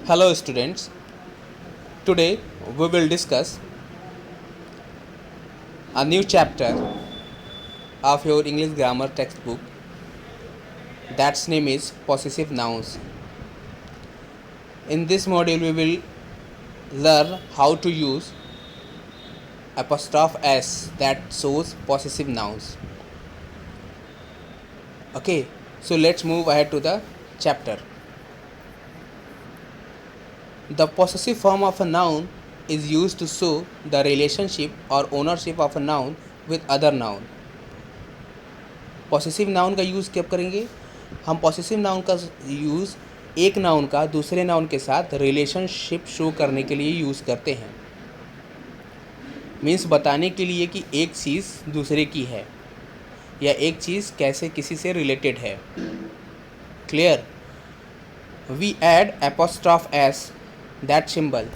Hello students, today we will discuss a new chapter of your English grammar textbook that's name is possessive nouns. In this module we will learn how to use apostrophe s that shows possessive nouns. Okay, so let's move ahead to the chapter. The possessive form of a noun is used to show the relationship or ownership of a noun with other noun. Possessive noun का use कब करेंगे? हम possessive noun का use एक noun का दूसरे noun के साथ रिलेशनशिप शो करने के लिए यूज़ करते हैं। मीन्स बताने के लिए कि एक चीज़ दूसरे की है या एक चीज़ कैसे किसी से रिलेटेड है। Clear? We add apostrophe S that symbol.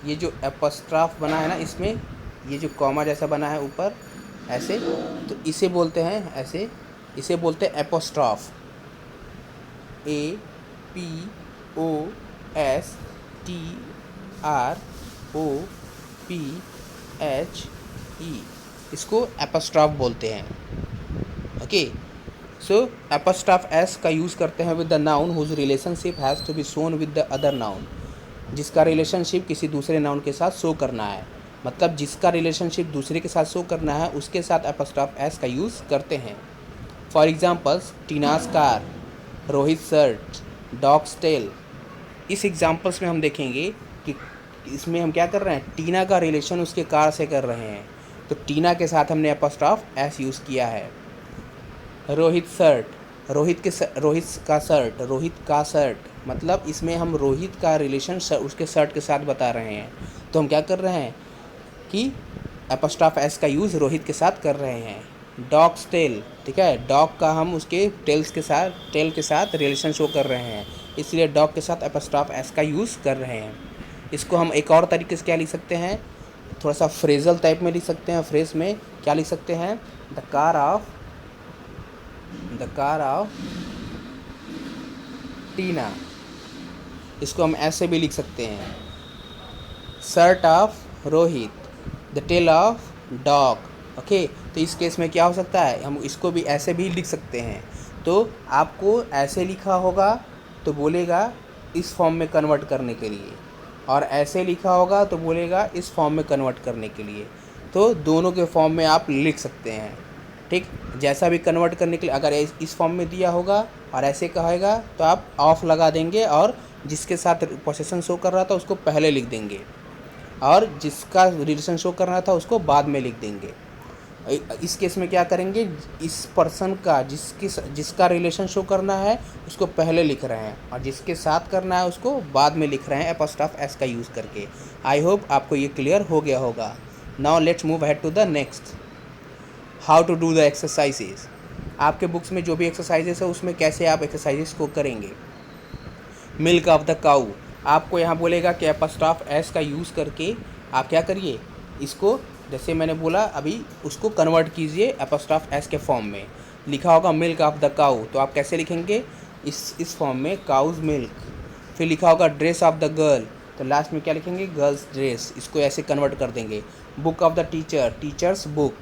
ये जो एपोस्ट्रॉफ बना है ना, इसमें ये जो कॉमा जैसा बना है ऊपर ऐसे, तो इसे बोलते हैं ऐसे, इसे बोलते हैं एपोस्ट्रॉफ। APOSTROPHE, इसको एपोस्ट्रॉफ बोलते हैं। ओके, सो एपोस्ट्रॉफ एस का यूज़ करते हैं with the noun whose relationship has to be shown with the other noun. जिसका रिलेशनशिप किसी दूसरे नाउन के साथ शो करना है, मतलब जिसका रिलेशनशिप दूसरे के साथ शो करना है उसके साथ एपोस्ट्रॉफ एस का यूज़ करते हैं। For examples, Tina's car, Rohit shirt, dog's tail. इस एग्जांपल्स में हम देखेंगे कि इसमें हम क्या कर रहे हैं, टीना का रिलेशन उसके कार से कर रहे हैं, तो टीना के साथ हमने एपोस्ट्रॉफ एस यूज़ किया है। रोहित शर्ट, रोहित का शर्ट, मतलब इसमें हम रोहित का रिलेशन उसके शर्ट के साथ बता रहे हैं, तो हम क्या कर रहे हैं कि एपोस्ट्रॉफ एस का यूज़ रोहित के साथ कर रहे हैं। डॉग्स टेल, ठीक है, डॉग का हम उसके टेल के साथ रिलेशन शो कर रहे हैं, इसलिए डॉग के साथ एपोस्ट्रॉफ एस का यूज़ कर रहे हैं। इसको हम एक और तरीके से क्या लिख सकते हैं, थोड़ा सा फ्रेजल टाइप में लिख सकते हैं। फ्रेज में क्या लिख सकते हैं, द कार ऑफ टीना, इसको हम ऐसे भी लिख सकते हैं। Shirt of Rohit, the tail of dog. Okay, तो इस केस में क्या हो सकता है, हम इसको भी ऐसे भी लिख सकते हैं। तो आपको ऐसे लिखा होगा तो बोलेगा इस फॉर्म में कन्वर्ट करने के लिए, और ऐसे लिखा होगा तो बोलेगा इस फॉर्म में कन्वर्ट करने के लिए। तो दोनों के फॉर्म में आप लिख सकते हैं। ठीक, जैसा भी कन्वर्ट करने के लिए, अगर इस फॉर्म में दिया होगा और ऐसे कहेगा तो आप ऑफ लगा देंगे और जिसके साथ पोसेशन शो कर रहा था उसको पहले लिख देंगे, और जिसका रिलेशन शो करना था उसको बाद में लिख देंगे। इस केस में क्या करेंगे, इस पर्सन का जिसका रिलेशन शो करना है उसको पहले लिख रहे हैं, और जिसके साथ करना है उसको बाद में लिख रहे हैं एपोस्ट्रॉफ एस का यूज़ करके। आई होप आपको ये क्लियर हो गया होगा। Now let's move ahead to the next, how to do the exercises. आपके बुक्स में जो भी एक्सरसाइजेस है उसमें कैसे आप एक्सरसाइजेस को करेंगे। मिल्क ऑफ द काऊ, आपको यहाँ बोलेगा कि एपोस्ट्रॉफ एस का यूज़ करके आप क्या करिए, इसको जैसे मैंने बोला अभी उसको कन्वर्ट कीजिए एपोस्ट्रॉफ एस के फॉर्म में। लिखा होगा मिल्क ऑफ द काऊ, तो आप कैसे लिखेंगे, इस फॉर्म में, काउज मिल्क। फिर लिखा होगा ड्रेस ऑफ द गर्ल, तो लास्ट में क्या लिखेंगे, गर्ल्स ड्रेस, इसको ऐसे कन्वर्ट कर देंगे। Book of the teacher, teachers book,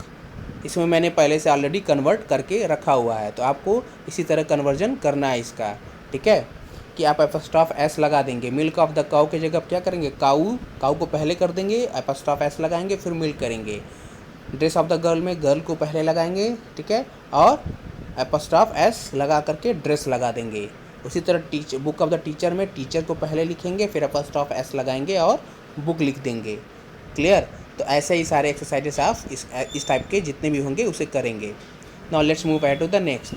इसमें मैंने पहले से ऑलरेडी कन्वर्ट करके रखा हुआ है, तो आपको इसी तरह कन्वर्जन करना है इसका। ठीक है, कि आप एपोस्ट्रॉफ एस लगा देंगे। मिल्क ऑफ द काऊ की जगह क्या करेंगे, काऊ को पहले कर देंगे, एपोस्ट्रॉफ एस लगाएंगे, फिर मिल्क करेंगे। ड्रेस ऑफ द गर्ल में गर्ल को पहले लगाएंगे, ठीक है, और एपोस्ट्रॉफ एस लगा करके ड्रेस लगा देंगे। उसी तरह बुक ऑफ द टीचर में टीचर को पहले लिखेंगे, फिर एपोस्ट्रॉफ एस लगाएंगे और बुक लिख देंगे। क्लियर? तो ऐसे ही सारे एक्सरसाइजेस आप इस टाइप के जितने भी होंगे उसे करेंगे। Now let's move ahead to the next,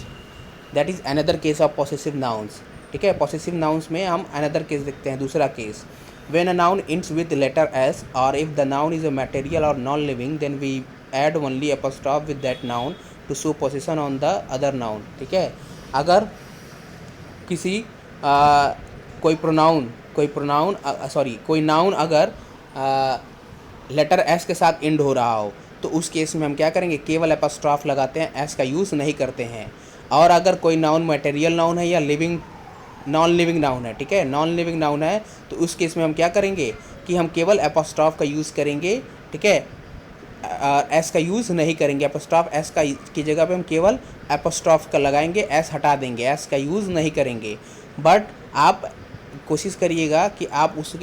that is another case of possessive nouns. ठीक है, पॉसेसिव नाउन्स में हम अनदर केस देखते हैं, दूसरा case. When a noun ends with letter S और if the noun is a material और non living then we add only apostrophe with that noun to show possession on the other noun. ठीक है, अगर किसी कोई noun अगर letter S के साथ एंड हो रहा हो तो उस केस में हम क्या करेंगे, केवल एपोस्ट्रॉफ लगाते हैं, एस का यूज़ नहीं करते हैं। और अगर कोई नाउन मटेरियल नाउन है या लिविंग नॉन लिविंग नाउन है, ठीक है, नॉन लिविंग नाउन है, तो उस केस में हम क्या करेंगे कि हम केवल एपोस्ट्रॉफ का यूज़ करेंगे, ठीक है, एस का यूज़ नहीं करेंगे। एपोस्ट्रॉफ एस का की जगह पे हम केवल एपोस्ट्रॉफ का लगाएंगे, एस हटा देंगे, एस का यूज़ नहीं करेंगे। बट आप कोशिश करिएगा कि आप उस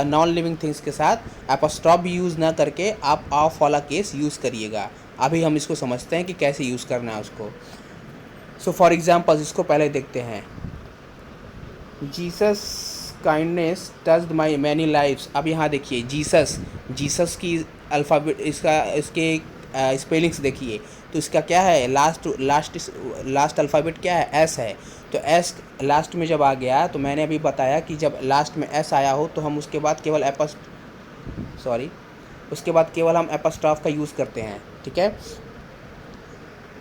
नॉन लिविंग थिंग्स के साथ एपोस्ट्रॉफ भी यूज़ ना करके आप ऑफ वाला केस यूज़ करिएगा। अभी हम इसको समझते हैं कि कैसे यूज़ करना है उसको। सो फॉर एग्जाम्पल इसको पहले देखते हैं। जीसस काइंडनेस टच्ड माई मैनी लाइफ्स। अब यहाँ देखिए जीसस की अल्फ़ाबेट इसके स्पेलिंग्स देखिए, तो इसका क्या है, लास्ट अल्फ़ाबेट क्या है, एस है। तो एस लास्ट में जब आ गया, तो मैंने अभी बताया कि जब लास्ट में एस आया हो तो हम उसके बाद केवल उसके बाद केवल हम एपोस्ट्रॉफ का यूज़ करते हैं, ठीक है।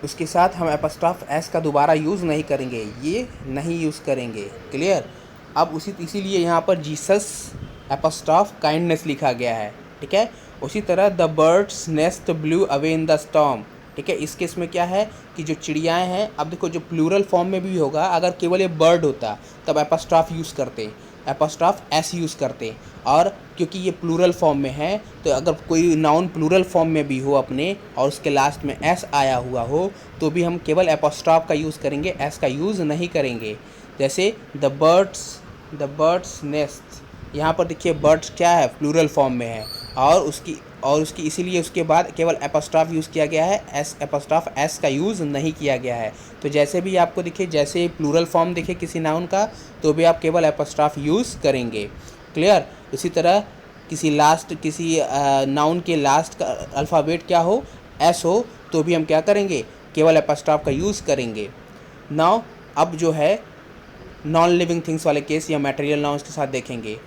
उसके साथ हम एपोस्ट्रॉफ एस का दोबारा यूज़ नहीं करेंगे, ये नहीं यूज़ करेंगे, क्लियर। अब इसीलिए यहाँ पर जीसस एपोस्ट्रॉफ काइंडनेस लिखा गया है, ठीक है। उसी तरह the birds nest blue away in the storm, ठीक है। इस केस में क्या है कि जो चिड़ियाएँ हैं, अब देखो जो प्लूरल फॉर्म में भी होगा, अगर केवल ये बर्ड होता तब एपोस्ट्रॉफ यूज़ करते, एपोस्ट्रॉफ एस यूज़ करते, और क्योंकि ये प्लूरल फॉर्म में है तो अगर कोई नाउन प्लूरल फॉर्म में भी हो अपने और उसके लास्ट में एस आया हुआ हो तो भी हम केवल एपोस्ट्रॉफ का यूज़ करेंगे, एस का यूज़ नहीं करेंगे। जैसे द बर्ड्स नेस्ट, यहाँ पर देखिए बर्ड्स क्या है, प्लूरल फॉर्म में है, और उसकी इसीलिए उसके बाद केवल एपोस्ट्रॉफ यूज़ किया गया है, एपोस्ट्रॉफ एस का यूज़ नहीं किया गया है। तो जैसे भी आपको दिखे, जैसे प्लूरल फॉर्म दिखे किसी नाउन का, तो भी आप केवल एपोस्ट्रॉफ यूज़ करेंगे, क्लियर। इसी तरह किसी नाउन के लास्ट का अल्फ़ाबेट क्या हो, एस हो, तो भी हम क्या करेंगे, केवल एपोस्ट्रॉफ का यूज़ करेंगे। नाउ अब जो है नॉन लिविंग थिंग्स वाले केस या मटेरियल नाउन्स के साथ देखेंगे।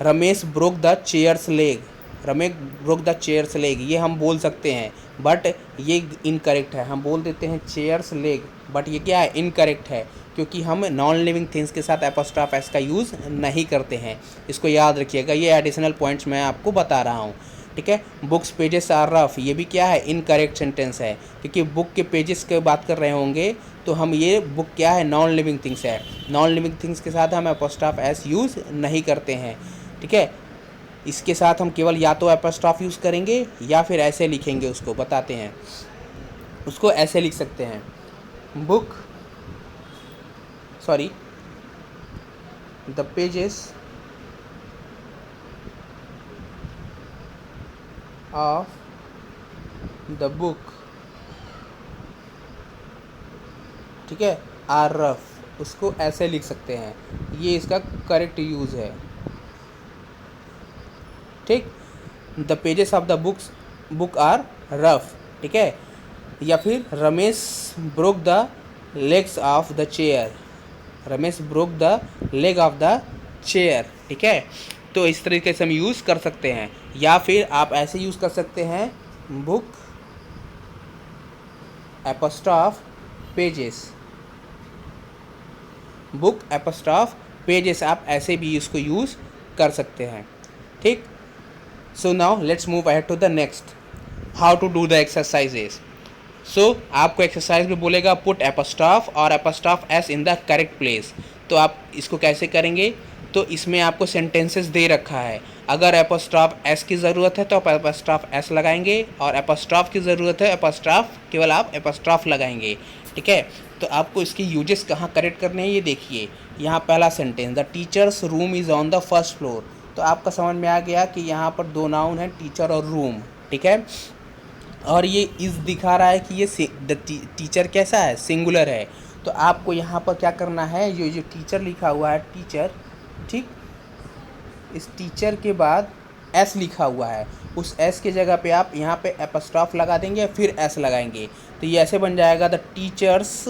Ramesh broke the chairs leg, Ramesh broke the chairs leg, ये हम बोल सकते हैं बट ये इनकरेक्ट है। हम बोल देते हैं चेयर्स लेग, बट ये क्या है, इनकरेक्ट है, क्योंकि हम नॉन लिविंग थिंग्स के साथ एपोस्ट्रॉफ एस का यूज़ नहीं करते हैं। इसको याद रखिएगा, ये एडिशनल पॉइंट्स मैं आपको बता रहा हूँ, ठीक है। बुक्स पेजेस आर रफ, ये भी क्या है, इनकरेक्ट सेंटेंस है, क्योंकि बुक के पेजेस की बात कर रहे होंगे तो हम ये बुक क्या है, नॉन लिविंग थिंग्स है। नॉन लिविंग थिंग्स के साथ हम एपोस्ट्रॉफ एस यूज़ नहीं करते हैं, ठीक है। इसके साथ हम केवल या तो एपोस्ट्रॉफ यूज़ करेंगे या फिर ऐसे लिखेंगे, उसको बताते हैं। उसको ऐसे लिख सकते हैं, the pages of the book, ठीक है, आर रफ, उसको ऐसे लिख सकते हैं, ये इसका करेक्ट यूज़ है, ठीक। The pages of the book are rough, ठीक है। या फिर Ramesh broke the legs of the chair, Ramesh broke the leg of the chair, ठीक है। तो इस तरीके से हम यूज़ कर सकते हैं, या फिर आप ऐसे यूज़ कर सकते हैं, book apostrophe pages, book apostrophe pages, आप ऐसे भी इसको यूज़ कर सकते हैं, ठीक। So now let's move ahead to the next, how to do the exercises. So आपको एक्सरसाइज में बोलेगा पुट एपोस्ट्रॉफ और apostrophe S in the correct place. तो आप इसको कैसे करेंगे, तो इसमें आपको सेंटेंसेस दे रखा है, अगर एपोस्ट्रॉफ एस की ज़रूरत है तो आप एपोस्ट्रॉफ एस लगाएंगे, और एपोस्ट्रॉफ की ज़रूरत है एपोस्ट्रॉफ केवल आप एपोस्ट्रॉफ लगाएंगे, ठीक है। तो आपको इसके यूजेस कहाँ करेक्ट करने हैं ये देखिए। यहाँ पहला sentence, the teachers room is on the first floor, तो आपका समझ में आ गया कि यहाँ पर दो नाउन हैं, टीचर और रूम, ठीक है। और ये इज़ दिखा रहा है कि ये टीचर कैसा है, सिंगुलर है। तो आपको यहाँ पर क्या करना है, ये जो टीचर लिखा हुआ है, टीचर, ठीक, इस टीचर के बाद एस लिखा हुआ है, उस एस के जगह पे आप यहाँ पे एपोस्ट्रॉफ लगा देंगे, फिर एस लगाएंगे, तो ये ऐसे बन जाएगा, the teachers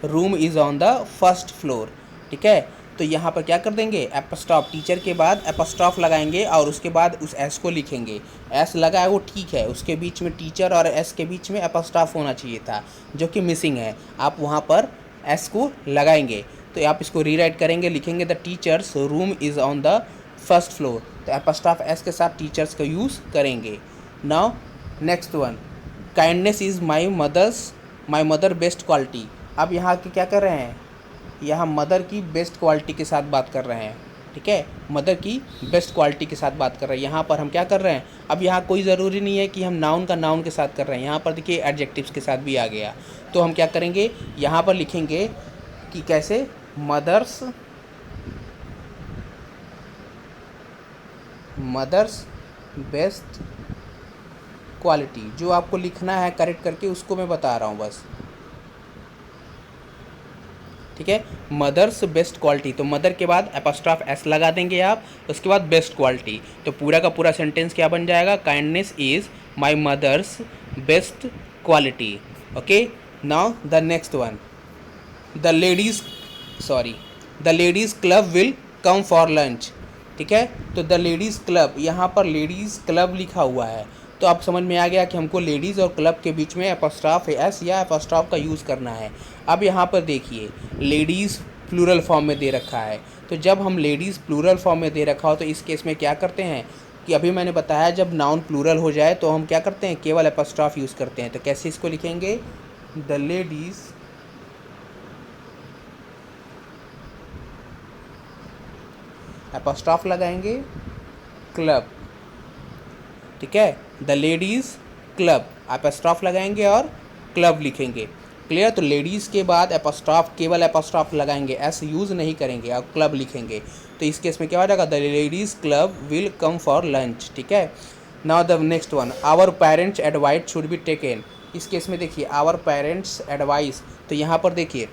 room is on the first floor, ठीक है। तो यहाँ पर क्या कर देंगे, एपोस्ट्रॉफ, टीचर के बाद एपोस्ट्रॉफ लगाएंगे और उसके बाद उस एस को लिखेंगे। एस लगा है वो ठीक है, उसके बीच में टीचर और एस के बीच में एपोस्ट्रॉफ होना चाहिए था, जो कि मिसिंग है। आप वहाँ पर एस को लगाएंगे, तो आप इसको रीराइट करेंगे, लिखेंगे the teachers room is on the first floor, तो एपोस्ट्रॉफ एस के साथ टीचर्स का यूज़ करेंगे। Now next one, kindness is my mother best quality. अब यहाँ के क्या कर रहे हैं, यहाँ मदर की बेस्ट क्वालिटी के साथ बात कर रहे हैं, ठीक है, मदर की बेस्ट क्वालिटी के साथ बात कर रहे हैं। यहाँ पर हम क्या कर रहे हैं, अब यहाँ कोई ज़रूरी नहीं है कि हम नाउन का नाउन के साथ कर रहे हैं, यहाँ पर देखिए एडजेक्टिव्स के साथ भी आ गया। तो हम क्या करेंगे, यहाँ पर लिखेंगे कि कैसे, मदर्स बेस्ट क्वालिटी। जो आपको लिखना है करेक्ट करके उसको मैं बता रहा हूँ बस, ठीक है। मदर्स बेस्ट क्वालिटी, तो मदर के बाद एपोस्ट्रॉफ एस लगा देंगे आप, उसके बाद बेस्ट क्वालिटी, तो पूरा का पूरा सेंटेंस क्या बन जाएगा, kindness is my mother's best quality. Okay, now the next one, the ladies club will come for lunch, ठीक है। तो द लेडीज़ क्लब, यहाँ पर लेडीज़ क्लब लिखा हुआ है, तो आप समझ में आ गया कि हमको लेडीज़ और क्लब के बीच में एपोस्ट्रॉफ एस या एपोस्ट्रॉफ का यूज़ करना है। अब यहाँ पर देखिए लेडीज़ प्लूरल फॉर्म में दे रखा है, तो जब हम लेडीज़ प्लूरल फॉर्म में दे रखा हो तो इस केस में क्या करते हैं कि अभी मैंने बताया जब नाउन प्लूरल हो जाए तो हम क्या करते हैं, केवल एपोस्ट्रॉफ यूज़ करते हैं। तो कैसे इसको लिखेंगे, द लेडीज़ एपोस्ट्रॉफ लगाएंगे क्लब, ठीक है, द लेडीज़ क्लब एपोस्ट्रॉफ लगाएंगे और क्लब लिखेंगे, क्लियर। तो लेडीज़ के बाद एपोस्ट्रॉफ, केवल एपोस्ट्रॉफ लगाएंगे, एस यूज़ नहीं करेंगे और क्लब लिखेंगे। तो इस केस में क्या हो जाएगा, the ladies club will come for lunch, ठीक है। Now the next one, our parents advice should be taken. इस केस में देखिए आवर पेरेंट्स एडवाइस, तो यहाँ पर देखिए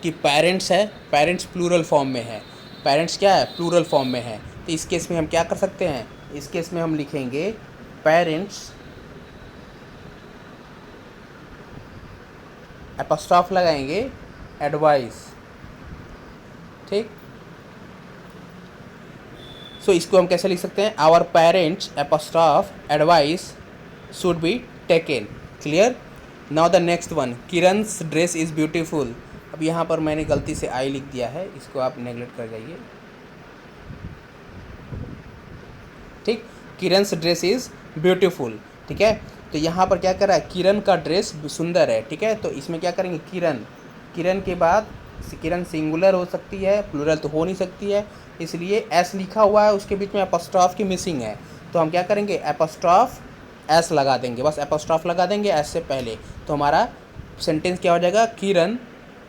कि पेरेंट्स है, पेरेंट्स प्लूरल फॉर्म में है, पेरेंट्स क्या है, प्लूरल फॉर्म में है। तो इस केस में हम क्या कर सकते हैं, इस केस में हम लिखेंगे पेरेंट्स एपोस्ट्रॉफ लगाएंगे एडवाइस, ठीक। सो इसको हम कैसे लिख सकते हैं, our parents apostrophe advice should be taken, clear. Now the next one, Kiran's dress is beautiful. अब यहाँ पर मैंने गलती से आई लिख दिया है, इसको आप नेगलेक्ट कर जाइए, ठीक। किरण's ड्रेस इज़ ब्यूटीफुल, ठीक है। तो यहाँ पर क्या कर रहा है, किरण का ड्रेस सुंदर है, ठीक है। तो इसमें क्या करेंगे, किरण, किरण के बाद किरण सिंगुलर हो सकती है, प्लूरल तो हो नहीं सकती है, इसलिए एस लिखा हुआ है, उसके बीच में एपोस्ट्रॉफ की मिसिंग है। तो हम क्या करेंगे, एपोस्ट्रॉफ एस लगा देंगे, बस एपोस्ट्रॉफ लगा देंगे एस से पहले, तो हमारा सेंटेंस क्या हो जाएगा, Kiran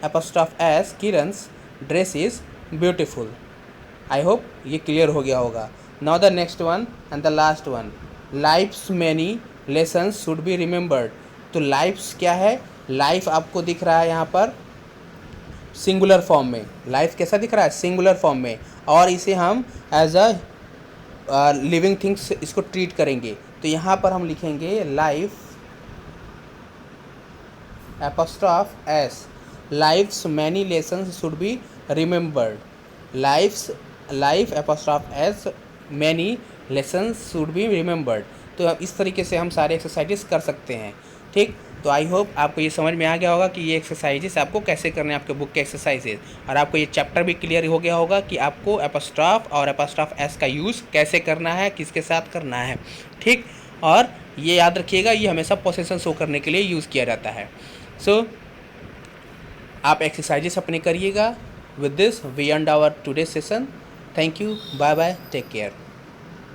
apostrophe S, Kiran's dress is beautiful. I hope ये क्लियर हो गया होगा। Now the next one and the last one, life's many lessons should be remembered. तो लाइफ्स क्या है, लाइफ आपको दिख रहा है यहाँ पर सिंगुलर फॉर्म में, लाइफ कैसा दिख रहा है, सिंगुलर फॉर्म में, और इसे हम एज अ लिविंग थिंग्स इसको ट्रीट करेंगे। तो यहाँ पर हम लिखेंगे life apostrophe S, life's many lessons should be remembered, life apostrophe S many lessons should be remembered. तो अब इस तरीके से हम सारे एक्सरसाइजेस कर सकते हैं, ठीक। तो आई होप आपको ये समझ में आ गया होगा कि ये एक्सरसाइजेस आपको कैसे करने हैं, आपके बुक के एक्सरसाइजेस, और आपको ये चैप्टर भी क्लियर हो गया होगा कि आपको एपोस्ट्रॉफ और एपोस्ट्रॉफ एस का यूज़ कैसे करना है, किसके साथ करना है, ठीक। और ये याद रखिएगा, ये हमेशा पोसेशन शो करने के लिए यूज़ किया जाता है। सो आप एक्सरसाइजेस अपने करिएगा। With this we end our today session. Thank you, bye bye, take care.